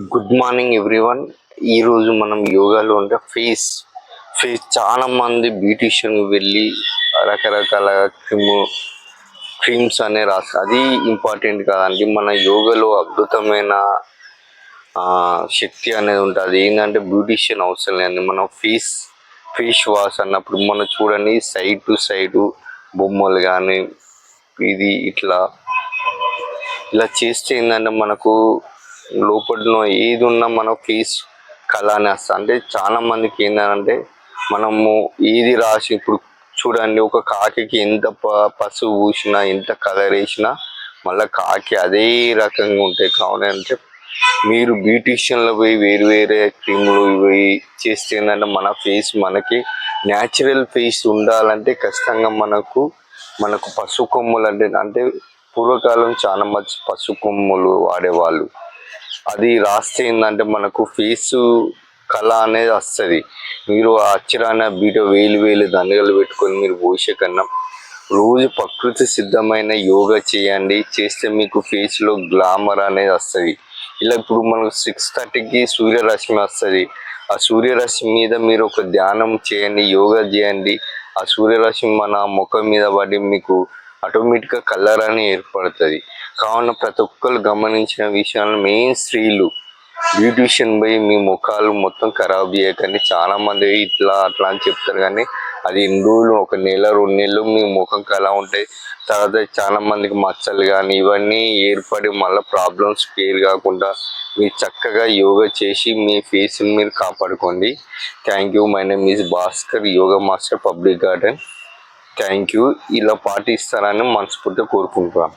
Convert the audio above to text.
Good morning everyone. ఈరోజు మనం యోగాలో అంటే ఫేస్ చాలా మంది బ్యూటీషియన్ వెళ్ళి రకరకాల క్రీమ్స్ అనే రాస్తారు. అది ఇంపార్టెంట్ కాదండి. మన యోగాలో అద్భుతమైన శక్తి అనేది ఉంటుంది. ఏంటంటే బ్యూటీషియన్ అవసరం లేదండి. మనం ఫేస్ వాష్ అన్నప్పుడు మనం చూడండి, సైడ్ టు సైడ్ బొమ్మలు కానీ ఇది ఇలా చేస్తే ఏంటంటే మనకు లోపల ఏది ఉన్నా మన ఫేస్ కళనే వస్తుంది. అంటే చాలా మందికి ఏంటంటే మనము ఏది రాసి ఇప్పుడు చూడండి, ఒక కాకి ఎంత పసుపు పూసినా ఎంత కలర్ వేసినా మళ్ళీ కాకి అదే రకంగా ఉంటాయి. కావున అంటే మీరు బ్యూటీషియన్లో పోయి వేరు వేరే క్రీములు ఇవి చేస్తే ఏంటంటే మన ఫేస్ మనకి న్యాచురల్ ఫేస్ ఉండాలంటే ఖచ్చితంగా మనకు పసుపు కొమ్ములు అంటే పూర్వకాలం చాలా మంది పసుపు కొమ్ములు వాడేవాళ్ళు. అది రాస్తే ఏంటంటే మనకు ఫేసు కళ అనేది వస్తుంది. మీరు ఆ అక్షరాన వేలు దండగలు పెట్టుకొని మీరు పోసే కన్నా రోజు ప్రకృతి సిద్ధమైన యోగా చేస్తే మీకు ఫేస్లో గ్లామర్ అనేది వస్తుంది. ఇలా ఇప్పుడు మనకు 6:30కి సూర్యరశ్మి వస్తుంది. ఆ సూర్యరశ్మి మీద మీరు ఒక ధ్యానం చేయండి, యోగా చేయండి. ఆ సూర్యరశ్మి మన ముఖం మీద పడి మీకు ఆటోమేటిక్గా కలర్ అని ఏర్పడుతుంది. కావున ప్రతి ఒక్కరు గమనించిన విషయాలను మెయిన్ స్త్రీలు బ్యూటీషియన్ పోయి మీ ముఖాలు మొత్తం ఖరాబ్ చేయకండి. చాలా మంది అట్లా అని చెప్తారు, కానీ అది ఎన్ని రోజులు, 1 నెల 2 నెలలు మీ ముఖంకి అలా ఉంటాయి. తర్వాత చాలా మందికి మచ్చలు కానీ ఇవన్నీ ఏర్పడి మళ్ళీ ప్రాబ్లమ్స్ క్లియర్ కాకుండా మీరు చక్కగా యోగా చేసి మీ ఫేస్ని మీరు కాపాడుకోండి. Thank you. My name is Bhaskar, yoga master, public garden. Thank you. ఇలా పాటిస్తారని మనస్ఫూర్తిగా కోరుకుంటున్నాను.